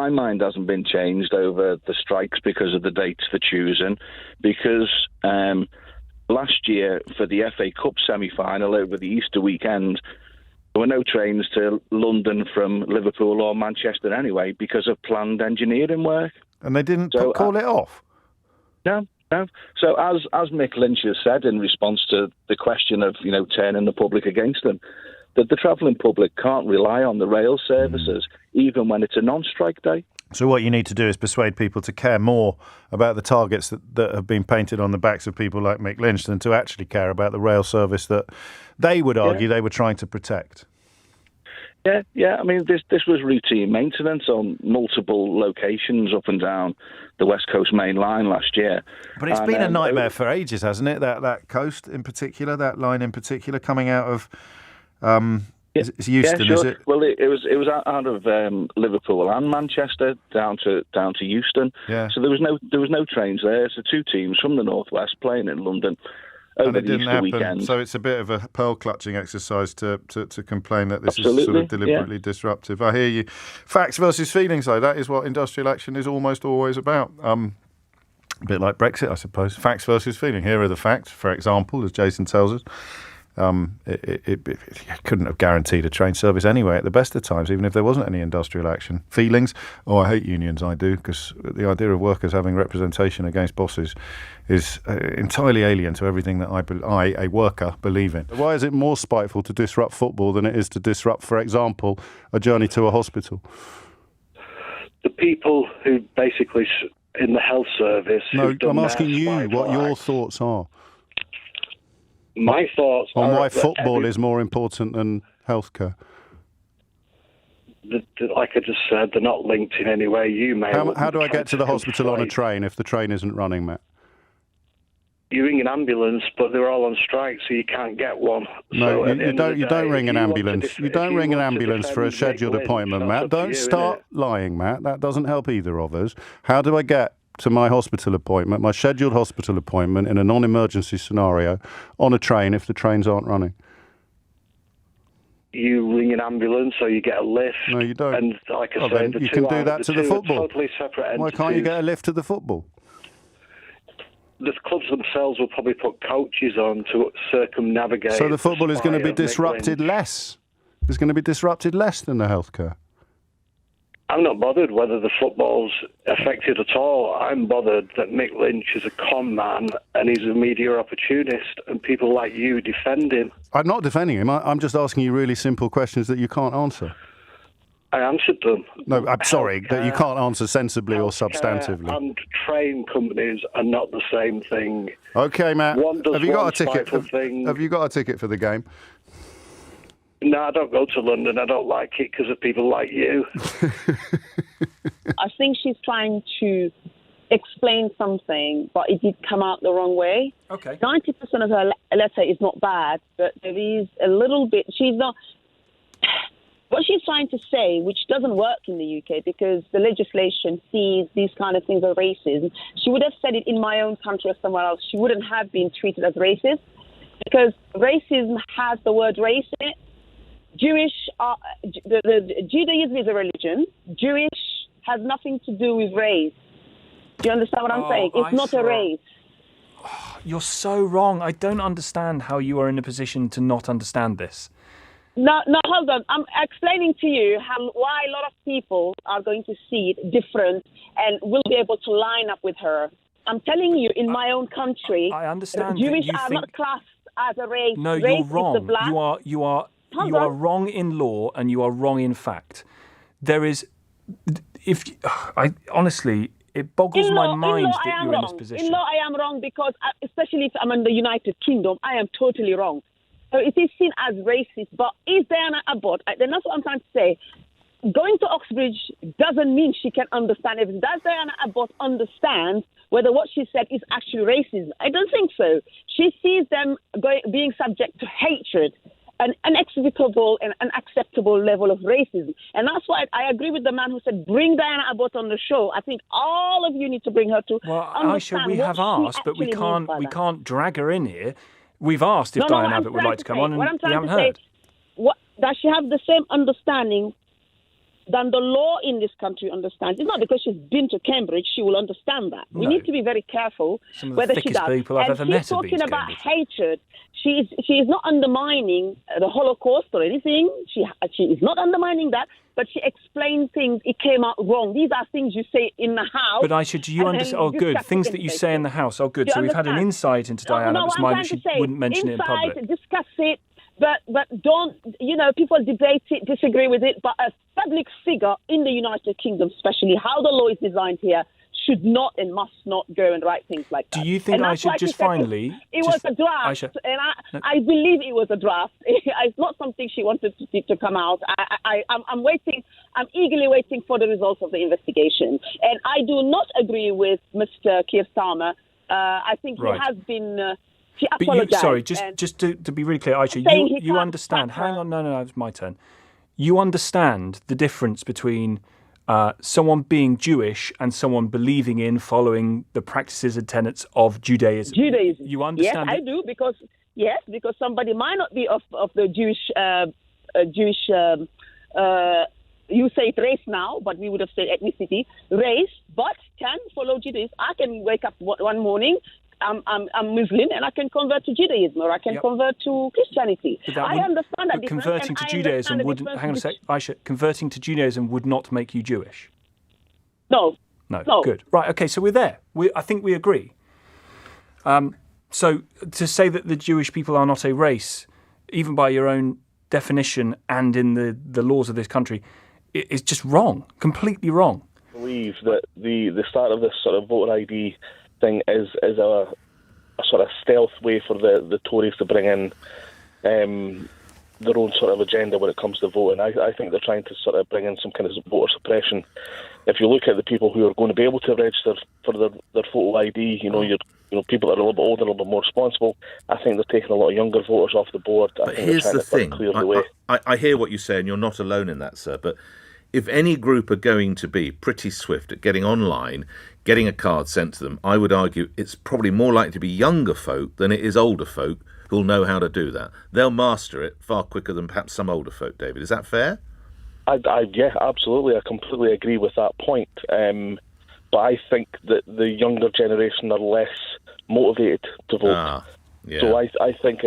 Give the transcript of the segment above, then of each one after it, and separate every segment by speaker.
Speaker 1: my mind hasn't been changed over the strikes because of the dates for choosing, because last year for the FA Cup semi-final over the Easter weekend, there were no trains to London from Liverpool or Manchester anyway because of planned engineering work.
Speaker 2: And they didn't call it off?
Speaker 1: No. So as Mick Lynch has said in response to the question of, turning the public against them, that the travelling public can't rely on the rail services even when it's a non-strike day.
Speaker 2: So what you need to do is persuade people to care more about the targets that have been painted on the backs of people like Mick Lynch than to actually care about the rail service that they would argue they were trying to protect.
Speaker 1: Yeah. I mean, this was routine maintenance on multiple locations up and down the West Coast Main Line last year.
Speaker 2: But it's been a nightmare for ages, hasn't it? That coast in particular, that line in particular, coming out of it's Euston,
Speaker 1: sure.
Speaker 2: is it?
Speaker 1: Well, it was out of Liverpool and Manchester down to Euston.
Speaker 2: Yeah.
Speaker 1: So there was no trains there. So two teams from the northwest playing in London over the Easter weekend.
Speaker 2: So it's a bit of a pearl-clutching exercise to complain that this is sort of deliberately disruptive. I hear you. Facts versus feelings, though. That is what industrial action is almost always about. A bit like Brexit, I suppose. Facts versus feeling. Here are the facts. For example, as Jason tells us, it couldn't have guaranteed a train service anyway at the best of times, even if there wasn't any industrial action. Feelings? Oh, I hate unions, I do, because the idea of workers having representation against bosses is entirely alien to everything that I, a worker, believe in. Why is it more spiteful to disrupt football than it is to disrupt, for example, a journey to a hospital?
Speaker 3: The people who basically, in the health service...
Speaker 2: No, I'm asking you what your thoughts are.
Speaker 3: My thoughts
Speaker 2: on
Speaker 3: are
Speaker 2: why football is more important than healthcare.
Speaker 3: Like I just said, they're not linked in any way.
Speaker 2: How do I get to the hospital on a train if the train isn't running, Matt?
Speaker 3: You ring an ambulance, but they're all on strike, so you can't get one.
Speaker 2: No, you don't ring an ambulance. You don't ring an ambulance for a scheduled appointment, Matt. Don't start lying, Matt. That doesn't help either of us. How do I get to my hospital appointment, my scheduled hospital appointment in a non-emergency scenario on a train if the trains aren't running?
Speaker 3: You ring an ambulance or you get a lift.
Speaker 2: No, you don't.
Speaker 3: And like I said,
Speaker 2: you can do that to the football.
Speaker 3: Totally separate entities.
Speaker 2: Why can't you get a lift to the football?
Speaker 3: The clubs themselves will probably put coaches on to circumnavigate.
Speaker 2: So the football is going to be disrupted less. It's going to be disrupted less than the healthcare.
Speaker 3: I'm not bothered whether the football's affected at all. I'm bothered that Mick Lynch is a con man and he's a media opportunist and people like you defend him.
Speaker 2: I'm not defending him. I'm just asking you really simple questions that you can't answer.
Speaker 3: I answered them.
Speaker 2: No, I'm sorry, that you can't answer sensibly or substantively.
Speaker 3: And train companies are not the same thing.
Speaker 2: OK, Matt, have you got a ticket?
Speaker 3: Have
Speaker 2: you got a ticket for the game?
Speaker 3: No, I don't go to London. I don't like it because of people like you.
Speaker 4: I think she's trying to explain something, but it did come out the wrong way.
Speaker 5: Okay.
Speaker 4: 90% of her letter is not bad, but there is a little bit... She's not... What she's trying to say, which doesn't work in the UK because the legislation sees these kind of things as racism, she would have said it in my own country or somewhere else. She wouldn't have been treated as racist because racism has the word race in it. Judaism is a religion. Jewish has nothing to do with race. Do you understand what I'm saying? It's not a race.
Speaker 5: You're so wrong. I don't understand how you are in a position to not understand this.
Speaker 4: No, hold on. I'm explaining to you why a lot of people are going to see it different and will be able to line up with her. I'm telling you, in my own country,
Speaker 5: I understand
Speaker 4: Jewish are not classed as a race.
Speaker 5: No,
Speaker 4: race
Speaker 5: you're wrong.
Speaker 4: Is the black.
Speaker 5: You are wrong in law and you are wrong in fact. There is, honestly, it boggles my mind that you're in this position.
Speaker 4: In law, I am wrong because, especially if I'm in the United Kingdom, I am totally wrong. So it is seen as racist. But is Diane Abbott, then that's what I'm trying to say, going to Oxbridge doesn't mean she can understand everything. Does Diane Abbott understand whether what she said is actually racism? I don't think so. She sees them being subject to hatred, an unacceptable and unacceptable level of racism. And that's why I agree with the man who said, bring Diane Abbott on the show. I think all of you need to bring her to
Speaker 5: Aisha, we have asked, but we can't drag her in here. We've asked if Diane Abbott would like to come on, and we haven't heard.
Speaker 4: Does she have the same understanding than the law in this country understands. It's not because she's been to Cambridge she will understand that. We need to be very careful whether she does.
Speaker 5: People I've ever met
Speaker 4: she's talking about hatred. She is not undermining the Holocaust or anything. She is not undermining that, but she explained things. It came out wrong. These are things you say in the House.
Speaker 5: But Aisha, do you understand? Oh, good. Things that you say in the House. Oh, good. So we've had an insight into Diane Abbott's mind that she wouldn't mention it in public.
Speaker 4: Discuss it. But don't, people debate it, disagree with it, but a public figure in the United Kingdom, especially how the law is designed here, should not and must not go and write things like that.
Speaker 5: Do you think Aisha, just finally...
Speaker 4: It was a draft, Aisha, and I believe it was a draft. It's not something she wanted to come out. I'm waiting, I'm eagerly waiting for the results of the investigation. And I do not agree with Mr. Keir Starmer. I think he has been... She apologized. Just to be really clear, Aisha, you understand. Hang on, no, it's my turn. You understand the difference between someone being Jewish and someone believing in, following the practices and tenets of Judaism. You understand? Yes, I do, because somebody might not be of the Jewish. You say it race now, but we would have said ethnicity, race, but can follow Judaism. I can wake up one morning. I'm Muslim and I can convert to Judaism or I can convert to Christianity. I understand that.
Speaker 5: Converting to Judaism wouldn't. Hang on a sec, Aisha. Converting to Judaism would not make you Jewish.
Speaker 4: No.
Speaker 5: Good. Right. Okay. So we're there. I think we agree. So to say that the Jewish people are not a race, even by your own definition and in the laws of this country, is just wrong. Completely wrong.
Speaker 1: I believe that the start of this sort of voter ID thing is a sort of stealth way for the Tories to bring in their own sort of agenda when it comes to voting. I think they're trying to sort of bring in some kind of voter suppression. If you look at the people who are going to be able to register for their photo ID, people that are a little bit older, a little bit more responsible, I think they're taking a lot of younger voters off the board.
Speaker 6: But here's the thing. I hear what you say, and you're not alone in that, sir, but if any group are going to be pretty swift at getting online, getting a card sent to them, I would argue it's probably more likely to be younger folk than it is older folk who'll know how to do that. They'll master it far quicker than perhaps some older folk, David. Is that fair?
Speaker 1: Yeah, absolutely. I completely agree with that point. But I think that the younger generation are less motivated to vote. So I think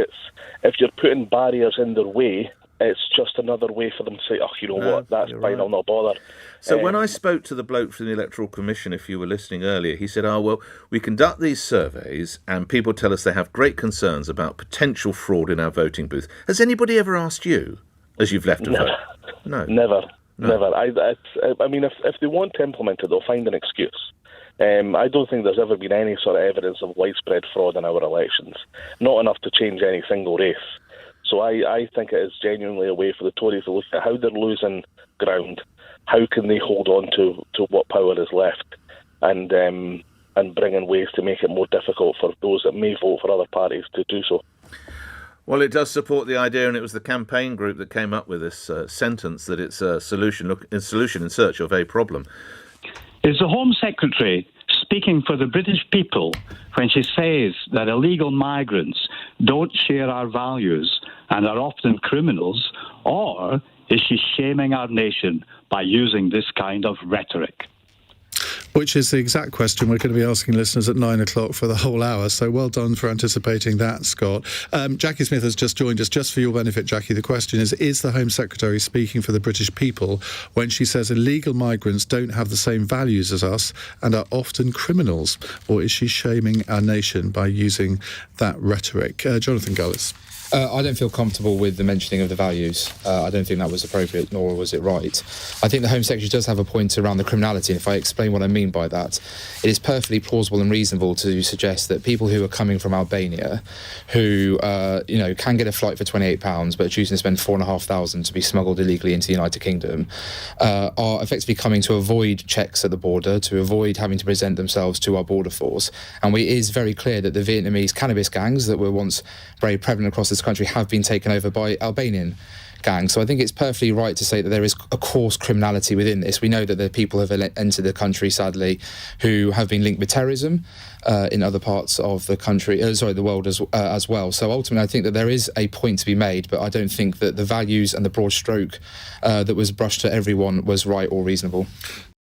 Speaker 1: if you're putting barriers in their way, it's just another way for them to say, what, that's fine, right. I'll not bother.
Speaker 6: So when I spoke to the bloke from the Electoral Commission, if you were listening earlier, he said, we conduct these surveys and people tell us they have great concerns about potential fraud in our voting booth. Has anybody ever asked you, as you've left a vote? No. Never. I mean, if they want to implement it, they'll find an excuse. I don't think there's ever been any sort of evidence of widespread fraud in our elections. Not enough to change any single race. So I think it is genuinely a way for the Tories to look at how they're losing ground, how can they hold on to what power is left, and bring in ways to make it more difficult for those that may vote for other parties to do so. Well, it does support the idea, and it was the campaign group that came up with this sentence that it's a solution in search of a problem.
Speaker 7: Is the Home Secretary speaking for the British people when she says that illegal migrants don't share our values and are often criminals, or is she shaming our nation by using this kind of rhetoric?
Speaker 2: Which is the exact question we're going to be asking listeners at 9 o'clock for the whole hour. So well done for anticipating that, Scott. Jackie Smith has just joined us. Just for your benefit, Jackie, the question is the Home Secretary speaking for the British people when she says illegal migrants don't have the same values as us and are often criminals? Or is she shaming our nation by using that rhetoric? Jonathan Gullis.
Speaker 8: I don't feel comfortable with the mentioning of the values. I don't think that was appropriate, nor was it right. I think the Home Secretary does have a point around the criminality, and if I explain what I mean by that, it is perfectly plausible and reasonable to suggest that people who are coming from Albania, who can get a flight for £28 but are choosing to spend £4,500 to be smuggled illegally into the United Kingdom, are effectively coming to avoid checks at the border, to avoid having to present themselves to our border force. And it is very clear that the Vietnamese cannabis gangs that were once very prevalent across this country have been taken over by Albanian gang. So I think it's perfectly right to say that there is a coarse criminality within this. We know that the people have entered the country, sadly, who have been linked with terrorism in other parts of the country, the world as well. So ultimately, I think that there is a point to be made, but I don't think that the values and the broad stroke that was brushed to everyone was right or reasonable.